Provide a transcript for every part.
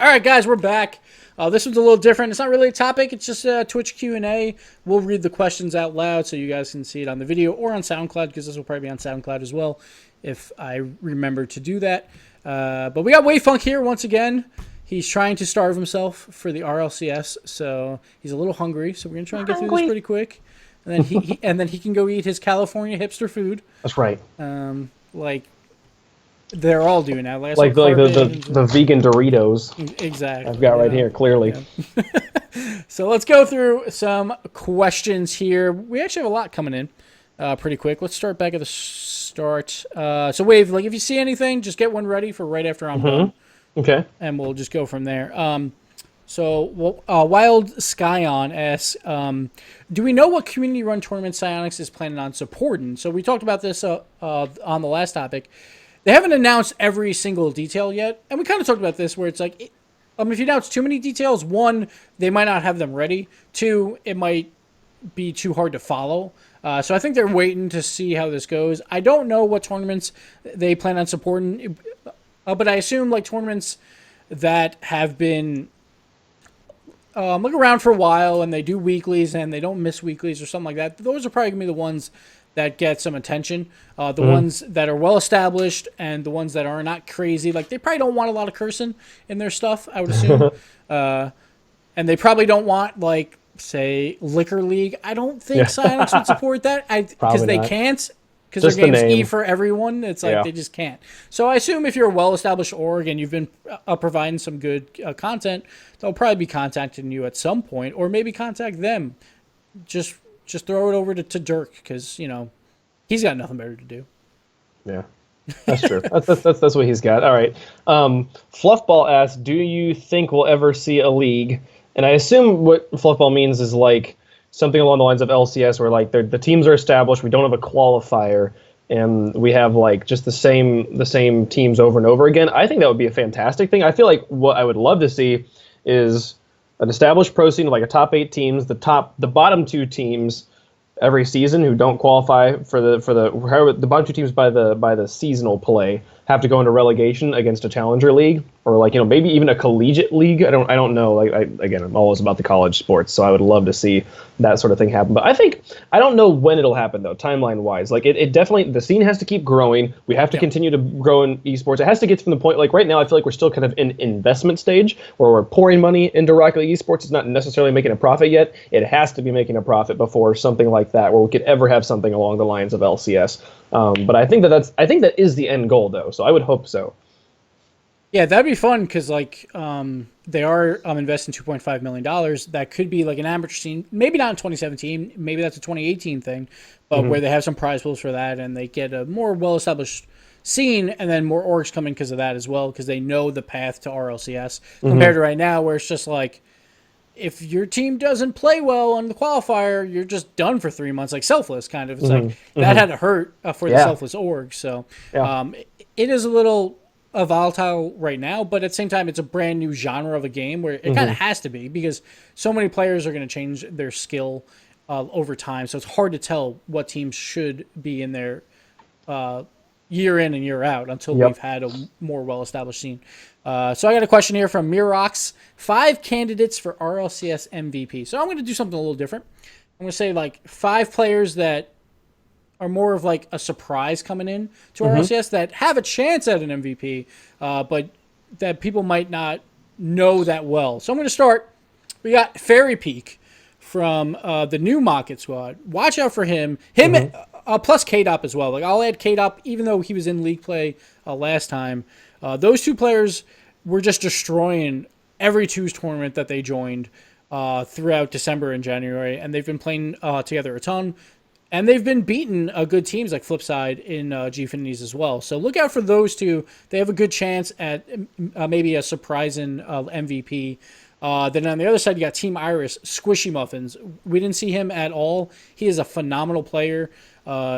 All right, guys, we're back. This one's a little different. It's not really a topic. It's just a Twitch Q&A. We'll read the questions out loud so you guys can see it on the video or on SoundCloud, because this will probably be on SoundCloud as well if I remember to do that. But we got WavePunk here once again. He's trying to starve himself for the RLCS, so he's a little hungry. So we're going to try and get through this pretty quick. And then he can go eat his California hipster food. That's right. Like they're all doing now. Like the vegan Doritos. Exactly. I've got right here, clearly. Yeah. So let's go through some questions here. We actually have a lot coming in pretty quick. Let's start back at the start. So Wave, like if you see anything, just get one ready for right after I'm done. Okay. And we'll just go from there. So Wild Skyon asks, do we know what community-run tournament Psyonix is planning on supporting? So we talked about this on the last topic. They haven't announced every single detail yet, and we kind of talked about this where it's like, if you announce too many details, one, they might not have them ready. Two, it might be too hard to follow. So I think they're waiting to see how this goes. I don't know what tournaments they plan on supporting, but I assume like tournaments that have been around for a while and they do weeklies and they don't miss weeklies or something like that. Those are probably going to be the ones that get some attention. The ones that are well established and the ones that are not crazy. Like they probably don't want a lot of cursing in their stuff, I would assume. And they probably don't want like, say, Liquor League. I don't think Psyonix would support that because they can't. Because their game's E for everyone. It's like they just can't. So I assume if you're a well-established org and you've been providing some good content, they'll probably be contacting you at some point, or maybe contact them. Just throw it over to Dirk because, he's got nothing better to do. Yeah, that's true. that's what he's got. All right. Fluffball asks, do you think we'll ever see a league? And I assume what Fluffball means is like something along the lines of LCS where like the teams are established, we don't have a qualifier, and we have like just the same teams over and over again. I think that would be a fantastic thing. I feel like what I would love to see is an established pro scene of like a top 8 teams, the bottom 2 teams every season who don't qualify for the bottom 2 teams by the seasonal play have to go into relegation against a challenger league, or like maybe even a collegiate league. I don't know. Like again, I'm always about the college sports, so I would love to see that sort of thing happen. But I don't know when it'll happen though, timeline wise. Like it definitely, the scene has to keep growing. We have to continue to grow in esports. It has to get from the point, like right now I feel like we're still kind of in investment stage where we're pouring money into Rocket League esports. It's not necessarily making a profit yet. It has to be making a profit before something like that, where we could ever have something along the lines of LCS. But I think that is the end goal though. So I would hope so. Yeah, that'd be fun because like they are investing $2.5 million. That could be like an amateur scene. Maybe not in 2017. Maybe that's a 2018 thing, but where they have some prize pools for that and they get a more well-established scene, and then more orgs come in because of that as well, because they know the path to RLCS compared to right now where it's just like, if your team doesn't play well on the qualifier, you're just done for 3 months, like Selfless kind of. It's like that had to hurt for the Selfless org. So it is a little volatile right now, but at the same time, it's a brand new genre of a game where it kind of has to be, because so many players are going to change their skill over time. So it's hard to tell what teams should be in there year in and year out until we've had a more well-established scene. So I got a question here from Mirox. 5 candidates for RLCS MVP. So I'm going to do something a little different. I'm going to say like 5 players that are more of like a surprise coming in to RLCS that have a chance at an MVP, but that people might not know that well. So I'm going to start. We got Fairy Peak from the new Market Squad. Watch out for him. Plus K-Dop as well. Like I'll add K-Dop even though he was in league play last time. Those 2 players were just destroying every 2's tournament that they joined throughout December and January, and they've been playing together a ton. And they've been beating good teams like Flipside in Gfinities as well. So look out for those 2. They have a good chance at maybe a surprising MVP. Then on the other side, you got Team Iris, Squishy Muffins. We didn't see him at all. He is a phenomenal player.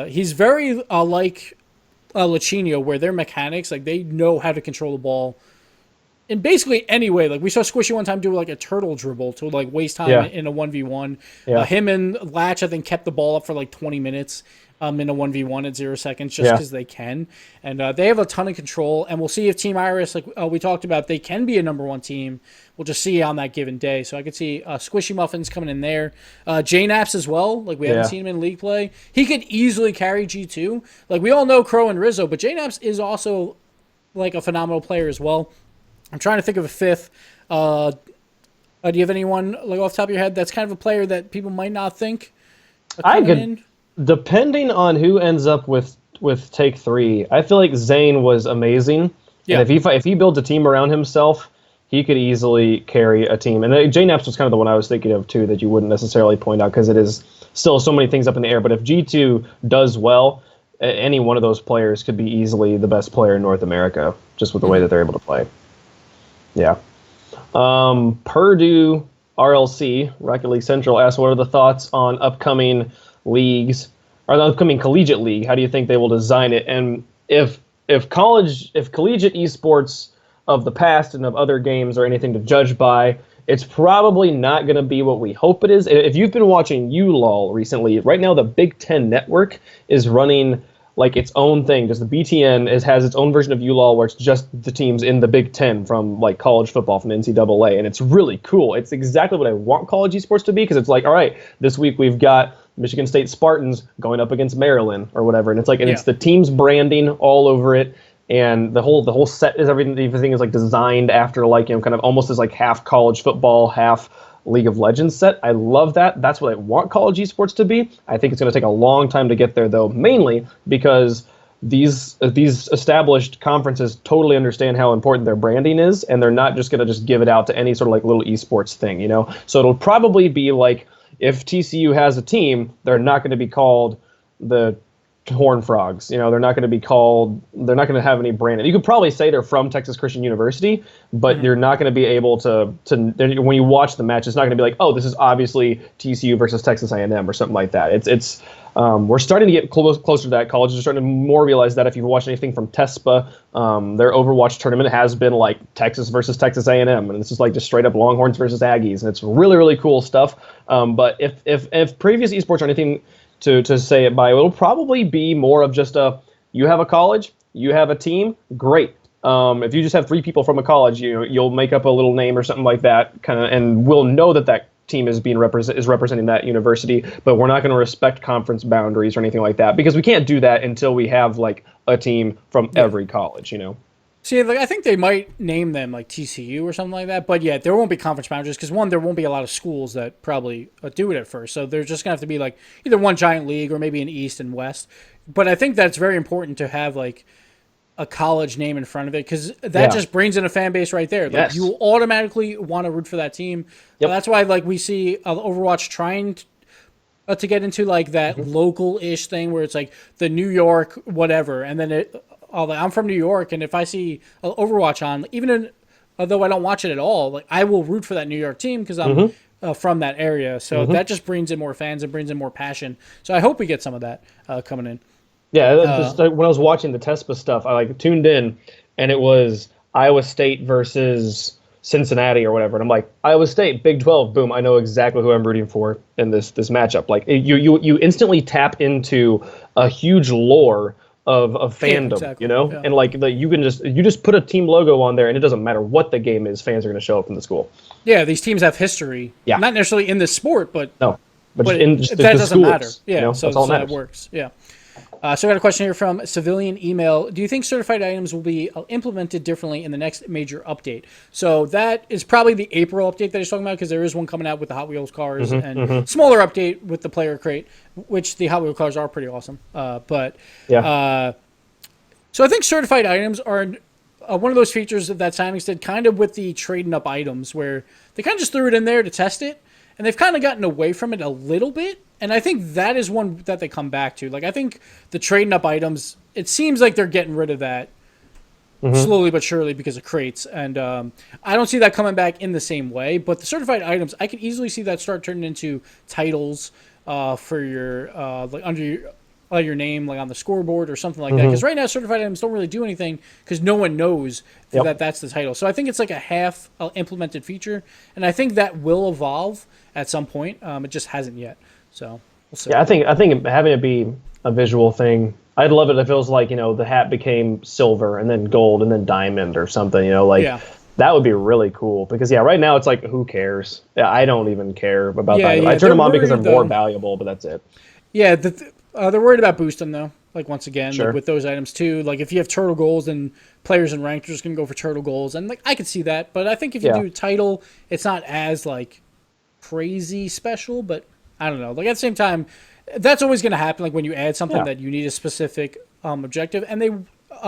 He's very like Lachinio, where their mechanics, like they know how to control the ball in basically any way. Like we saw Squishy one time do like a turtle dribble to like waste time in a 1v1. Him and Latch, I think, kept the ball up for like 20 minutes. in a 1v1 at 0 seconds just because they can. And they have a ton of control. And we'll see if Team Iris, like we talked about, they can be a number one team. We'll just see on that given day. So I could see Squishy Muffins coming in there. J-Naps as well. Like we haven't seen him in league play. He could easily carry G2. Like we all know Crow and Rizzo, but J-Naps is also like a phenomenal player as well. I'm trying to think of a fifth. Do you have anyone like off the top of your head that's kind of a player that people might not think in? Depending on who ends up with take 3, I feel like Zane was amazing. Yeah. And if he builds a team around himself, he could easily carry a team. And J-Naps was kind of the one I was thinking of too that you wouldn't necessarily point out because it is still so many things up in the air. But if G2 does well, any one of those players could be easily the best player in North America just with the way that they're able to play. Yeah. Purdue RLC, Rocket League Central, asked what are the thoughts on upcoming leagues or the upcoming collegiate league? How do you think they will design it? And if collegiate esports of the past and of other games are anything to judge by, it's probably not going to be what we hope it is. If you've been watching ULOL recently, right now the Big Ten Network is running like its own thing. Just the BTN has its own version of ULOL where it's just the teams in the Big Ten from like college football from NCAA, and it's really cool. It's exactly what I want college esports to be because it's like, all right, this week we've got Michigan State Spartans going up against Maryland or whatever, and it's like, and it's the team's branding all over it, and the whole set is everything is like designed after like kind of almost as like half college football, half League of Legends set. I love that. That's what I want college esports to be. I think it's going to take a long time to get there though, mainly because these established conferences totally understand how important their branding is, and they're not just going to just give it out to any sort of like little esports thing, you know? So it'll probably be like if TCU has a team, they're not going to be called the Horned Frogs. You know, they're not going to have any branding. You could probably say they're from Texas Christian University, but you're not going to be able to when you watch the match, it's not going to be like, oh, this is obviously TCU versus Texas A&M or something like that. It's we're starting to get closer to that. Colleges are starting to more realize that. If you've watched anything from TESPA, their Overwatch tournament has been like Texas versus Texas A&M, and this is like just straight up Longhorns versus Aggies, and it's really, really cool stuff. But if previous esports are anything to say it by, it'll probably be more of just you have a college, you have a team, great. If you just have 3 people from a college, you'll make up a little name or something like that, kind of, and we'll know that team is representing that university, but we're not going to respect conference boundaries or anything like that because we can't do that until we have like a team from every college, you know. See, like I think they might name them like TCU or something like that, but yeah, there won't be conference boundaries because one, there won't be a lot of schools that probably do it at first, so they're just gonna have to be like either one giant league or maybe an East and West. But I think that's very important to have like a college name in front of it because that just brings in a fan base right there. Like you will automatically want to root for that team. That's why like we see Overwatch trying to get into like that local-ish thing where it's like the New York whatever, and then I'm from New York, and if I see Overwatch on, although I don't watch it at all, like I will root for that New York team because I'm from that area. So that just brings in more fans and brings in more passion. So I hope we get some of that coming in. Yeah, just like when I was watching the TESPA stuff, I like tuned in, and it was Iowa State versus Cincinnati or whatever, and I'm like, Iowa State, Big 12, boom, I know exactly who I'm rooting for in this matchup. Like you instantly tap into a huge lore of fandom, you know, and like you just put a team logo on there, and it doesn't matter what the game is, fans are going to show up in the school. Yeah, these teams have history. Yeah, not necessarily in the sport, but no, but in just that the doesn't schools, matter. Yeah, you know? so that works. Yeah. So I got a question here from Civilian Email. Do you think certified items will be implemented differently in the next major update? So that is probably the April update that he's talking about because there is one coming out with the Hot Wheels cars and smaller update with the player crate, which the Hot Wheels cars are pretty awesome. So I think certified items are one of those features that Simonix did kind of with the trading up items where they kind of just threw it in there to test it, and they've kind of gotten away from it a little bit. And I think that is one that they come back to. Like, I think the trading up items, it seems like they're getting rid of that slowly but surely because of crates. And I don't see that coming back in the same way. But the certified items, I can easily see that start turning into titles for your like under your name, like on the scoreboard or something like that. Because right now, certified items don't really do anything because no one knows that that's the title. So I think it's like a half implemented feature. And I think that will evolve at some point. It just hasn't yet. So We'll see. Yeah, I think having it be a visual thing, I'd love it if it was like, the hat became silver and then gold and then diamond or something, like Yeah. that would be really cool because right now it's like who cares? Yeah, I don't even care about Yeah, that. I yeah. turn They're them on because they're worried, more though. valuable, but that's it. Yeah, they're worried about boosting though. Like once again, like Sure. with those items too. Like if you have turtle goals, then players and ranked are just gonna go for turtle goals, and like I could see that. But I think if you Yeah. do title, it's not as like crazy special. But I don't know. Like at the same time, that's always gonna happen. Like when you add something Yeah. that you need a specific objective, and they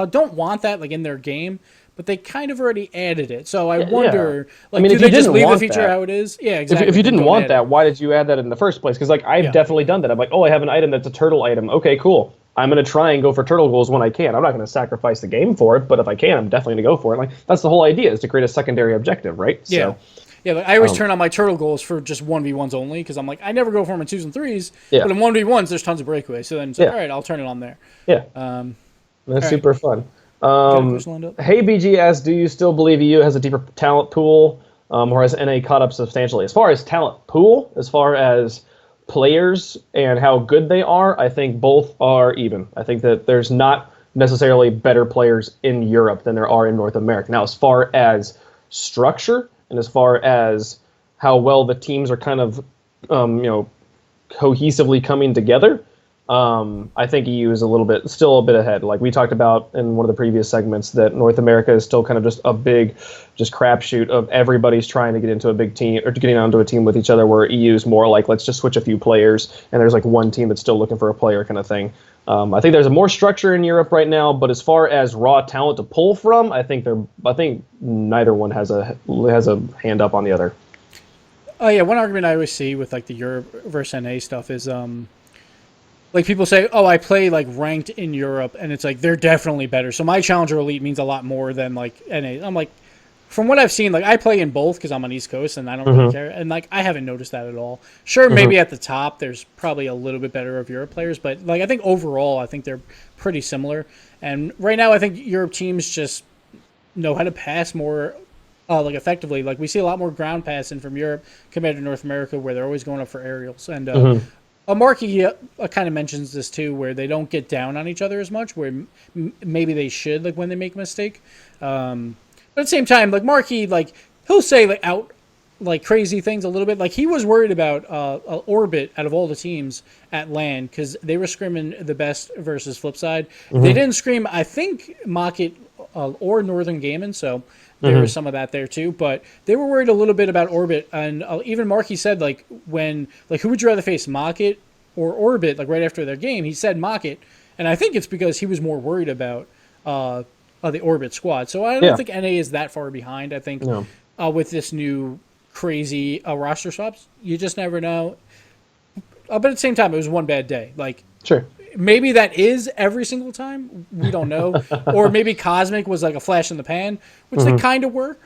don't want that like in their game. But they kind of already added it, so I wonder. Like, I mean, do if you they just didn't leave the want feature that, how it is? Yeah, exactly. if you then didn't don't want add that, it. why did you add that in the first place? Because like I've Yeah. definitely done that. I'm like, oh, I have an item that's a turtle item. Okay, cool. I'm gonna try and go for turtle goals when I can. I'm not gonna sacrifice the game for it, but if I can, I'm definitely gonna go for it. Like that's the whole idea, is to create a secondary objective, right? Yeah. So, Yeah, like I always turn on my turtle goals for just 1v1s only because I'm like, I never go for them in 2s and 3s, Yeah. but in 1v1s, there's tons of breakaways. So then it's like, all right, I'll turn it on there. yeah, Um, that's right. super fun. you got a question lined up? Hey BG asks, do you still believe EU has a deeper talent pool, or has NA caught up substantially? As far as talent pool, as far as players and how good they are, I think both are even. I think that there's not necessarily better players in Europe than there are in North America. Now, as far as structure and as far as how well the teams are kind of, cohesively coming together, I think EU is still a bit ahead. Like we talked about in one of the previous segments, that North America is still kind of just a big, just crapshoot of everybody's trying to get into a big team or getting onto a team with each other. Where EU is more like, let's just switch a few players, and there's like one team that's still looking for a player kind of thing. I think there's a more structure in Europe right now, but as far as raw talent to pull from, I think neither one has a hand up on the other. Oh yeah, one argument I always see with like the Europe versus NA stuff is like people say, oh, I play like ranked in Europe, and it's like they're definitely better. So my Challenger Elite means a lot more than like NA. I'm like, from what I've seen, like I play in both because I'm on East Coast and I don't really care, and like I haven't noticed that at all. Sure, maybe at the top there's probably a little bit better of Europe players, but like I think overall I think they're pretty similar. And right now I think Europe teams just know how to pass more like effectively. Like we see a lot more ground passing from Europe compared to North America, where they're always going up for aerials. And Markey kind of mentions this too, where they don't get down on each other as much, where maybe they should, like when they make a mistake. But at the same time, like Markey, like he'll say like out like crazy things a little bit. Like he was worried about Orbit out of all the teams at LAN because they were screaming the best versus Flipside. They didn't scream, I think, Mocket or Northern Gaming, so there was some of that there too. But they were worried a little bit about Orbit, and even Markey said like who would you rather face, Mocket or Orbit? Like right after their game, he said Mocket, and I think it's because he was more worried about the Orbit squad. So I don't think NA is that far behind. I think with this new crazy roster swaps, you just never know. But at the same time, it was one bad day. Like Sure. maybe that is every single time. We don't know. Or maybe Cosmic was like a flash in the pan, which they kind of were.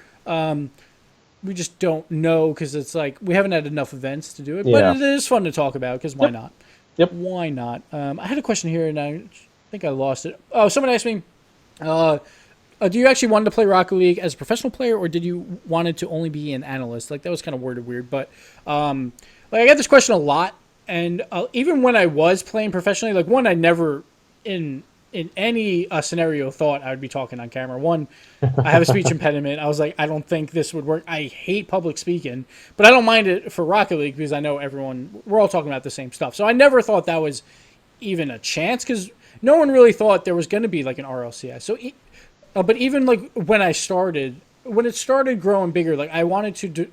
We just don't know because it's like we haven't had enough events to do it. Yeah. But it is fun to talk about because why not? Yep. Why not? I had a question here and I think I lost it. Oh, someone asked me, do you actually want to play Rocket League as a professional player, or did you want it to only be an analyst? Like that was kind of worded weird, but like I get this question a lot, and even when I was playing professionally, like one, I never in any scenario thought I would be talking on camera. One, I have a speech impediment. I was like, I don't think this would work. I hate public speaking, but I don't mind it for Rocket League because I know we're all talking about the same stuff. So I never thought that was even a chance because no one really thought there was going to be like an RLCS. So, but even like when it started growing bigger, like I wanted to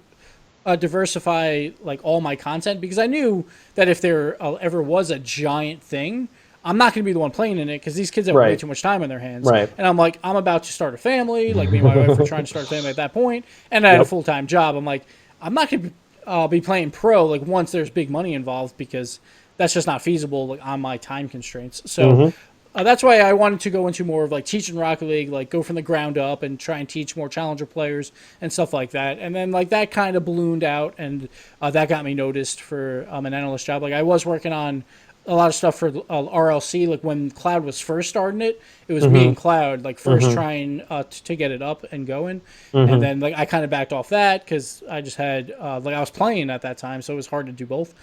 diversify like all my content because I knew that if there ever was a giant thing, I'm not going to be the one playing in it because these kids have way too much time on their hands. Right. And I'm like, I'm about to start a family. Like me and my wife were trying to start a family at that point, and I had a full-time job. I'm like, I'm not going to be playing pro like once there's big money involved because that's just not feasible like on my time constraints. So that's why I wanted to go into more of like teaching Rocket League, like go from the ground up and try and teach more challenger players and stuff like that. And then like that kind of ballooned out, and that got me noticed for an analyst job. Like I was working on a lot of stuff for RLC. Like when Cloud was first starting it, it was me and Cloud like first trying to get it up and going. And then like I kind of backed off that because I just had like I was playing at that time, so it was hard to do both.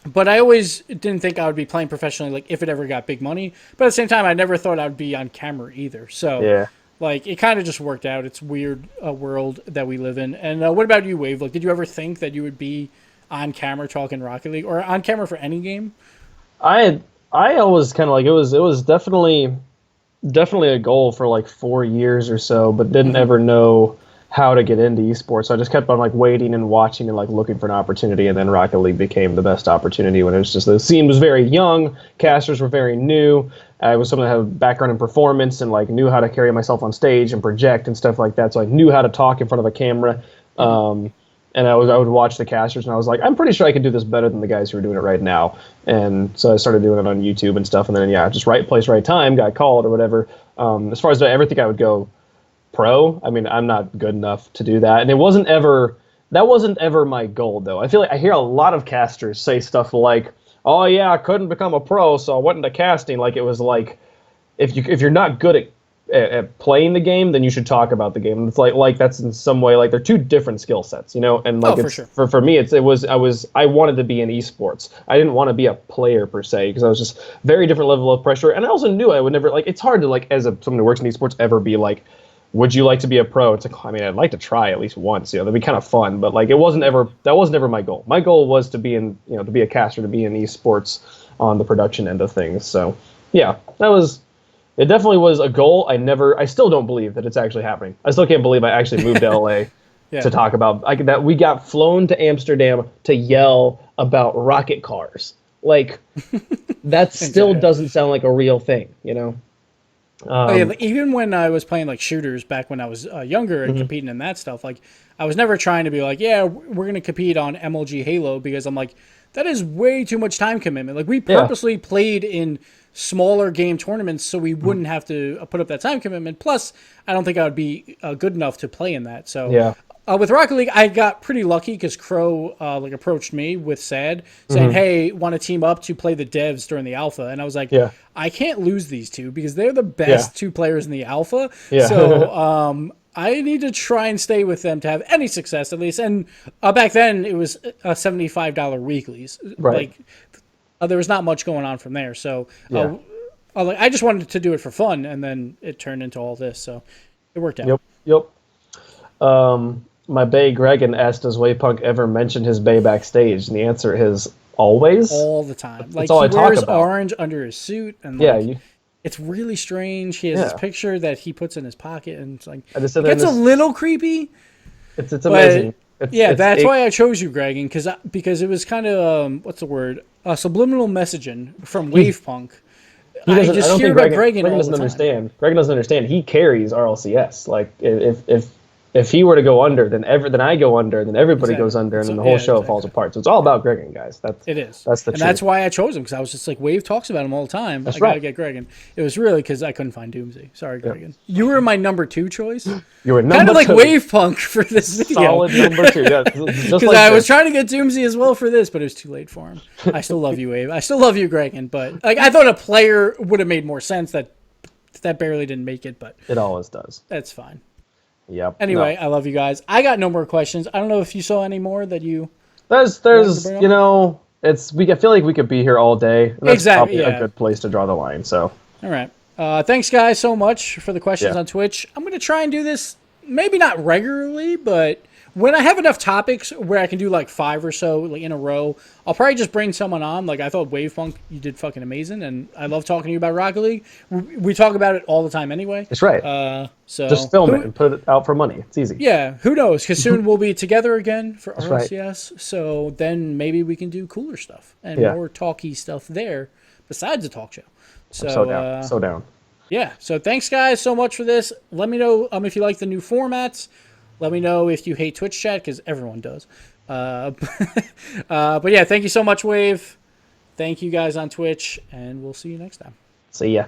But I always didn't think I would be playing professionally, like if it ever got big money. But at the same time, I never thought I'd be on camera either. So, Yeah. like, it kind of just worked out. It's weird world that we live in. And what about you, Wave? Like, did you ever think that you would be on camera talking Rocket League or on camera for any game? I always kind of like it was definitely a goal for like 4 years or so, but didn't ever know how to get into esports. So I just kept on like waiting and watching and like looking for an opportunity, and then Rocket League became the best opportunity when it was just the scene was very young, casters were very new. I was someone that had a background in performance and like knew how to carry myself on stage and project and stuff like that. So I knew how to talk in front of a camera. And I would watch the casters, and I was like, I'm pretty sure I could do this better than the guys who are doing it right now. And so I started doing it on YouTube and stuff, and then just right place, right time, got called or whatever. As far as I ever think I would go pro, I mean, I'm not good enough to do that, and that wasn't ever my goal, though. I feel like I hear a lot of casters say stuff like, "Oh yeah, I couldn't become a pro, so I went into casting." Like it was like, if you're not good at playing the game, then you should talk about the game. And it's like that's in some way like they're two different skill sets, you know. And like for sure. for me, I wanted to be in esports. I didn't want to be a player per se because I was just very different level of pressure. And I also knew I would never like. It's hard to like as someone who works in esports ever be like, would you like to be a pro? It's like, I mean, I'd like to try at least once. You know, that'd be kind of fun. But like, that wasn't ever my goal. My goal was to be to be a caster, to be in esports on the production end of things. So yeah, it definitely was a goal. I still don't believe that it's actually happening. I still can't believe I actually moved to LA to talk about that. We got flown to Amsterdam to yell about rocket cars. Like that still doesn't sound like a real thing, you know? Like, even when I was playing like shooters back when I was younger and competing in that stuff, like I was never trying to be like, yeah, we're going to compete on MLG Halo, because I'm like, that is way too much time commitment. Like we purposely played in smaller game tournaments so we wouldn't have to put up that time commitment. Plus, I don't think I would be good enough to play in that. So with Rocket League, I got pretty lucky because Crow like approached me with SAD saying, hey, want to team up to play the devs during the alpha? And I was like, I can't lose these two because they're the best two players in the alpha. So I need to try and stay with them to have any success at least. And back then it was $75 weeklies. Right. Like there was not much going on from there. So I just wanted to do it for fun, and then it turned into all this. So it worked out. Yep. My bae Gregan asked, does WavePunk ever mention his bae backstage? And the answer is always. All the time. Like all he wears orange under his suit, and it's really strange. He has this picture that he puts in his pocket, and it's like it's a little creepy. It's amazing. That's why I chose you, Gregan, because it was kind of what's the word? Subliminal messaging from WavePunk. I just hear about Gregan all the time. Gregan doesn't understand. He carries RLCS. Like if he were to go under, then I go under, then everybody goes under, and then the whole show falls apart. So it's all about Gregan, guys. That's the truth. That's why I chose him, because I was just like, Wave talks about him all the time. I gotta get Gregan. It was really because I couldn't find Doomsday. Sorry, Gregan. You were my number 2 choice. You were number 2. Kind of like WavePunk for this video. Solid number 2. Yeah, because I was trying to get Doomsday as well for this, but it was too late for him. I still love you, Wave. I still love you, Gregan. But like, I thought a player would have made more sense. That barely didn't make it, but it always does. That's fine. Yep. Anyway, I love you guys. I got no more questions. I don't know if you saw any more that you. There's I feel like we could be here all day. And that's probably a good place to draw the line. So. All right. Thanks, guys, so much for the questions on Twitch. I'm going to try and do this, maybe not regularly, but when I have enough topics where I can do like 5 or so like in a row, I'll probably just bring someone on. Like I thought WavePunk, you did fucking amazing, and I love talking to you about Rocket League. We talk about it all the time anyway. That's right. So just film it and put it out for money. It's easy. Yeah, who knows? Because soon we'll be together again for RLCS. Right. So then maybe we can do cooler stuff and more talky stuff there besides the talk show. So down. Yeah. So thanks, guys, so much for this. Let me know if you like the new formats. Let me know if you hate Twitch chat, because everyone does. But yeah, thank you so much, Wave. Thank you guys on Twitch, and we'll see you next time. See ya.